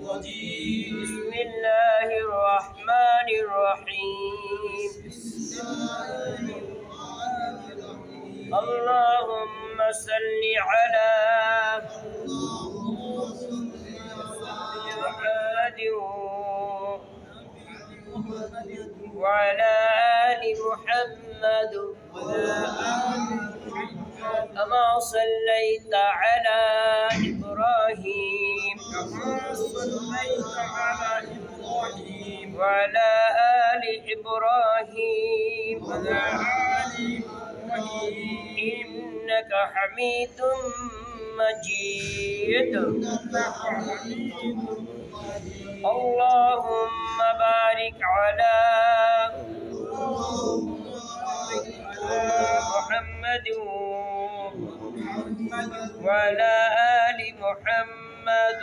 الرجيم. بسم الله الرحمن الرحيم. اللهم صل على محمد وعلى آل محمد كما صليت على إبراهيم وعلى آل إبراهيم إنك حميد مجيد. اللهم بارك على محمد وعلى آل محمد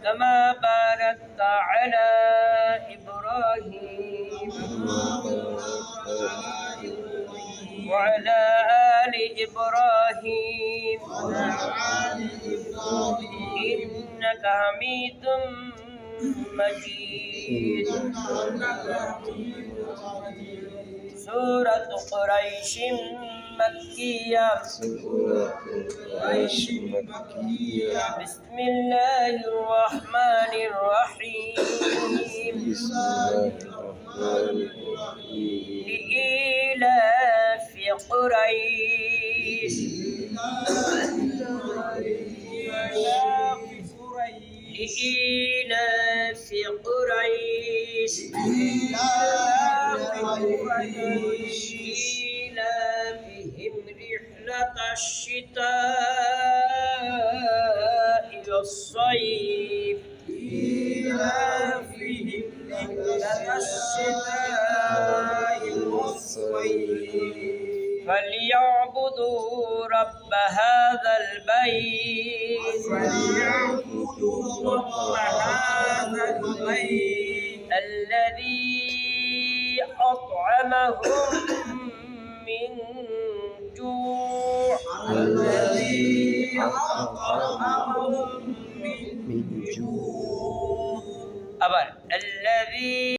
كما باركت على إبراهيم وعلى آل إبراهيم إنك حميد مجيد. سورة قريش مكية. بسم الله الرحمن الرحيم. لإيلاف قريش لإيلاف قريش إيلافهم رحلة الشتاء والصيف فليعبدوا رب هذا البيت الذي أطعمهم من جوع. আবার الذي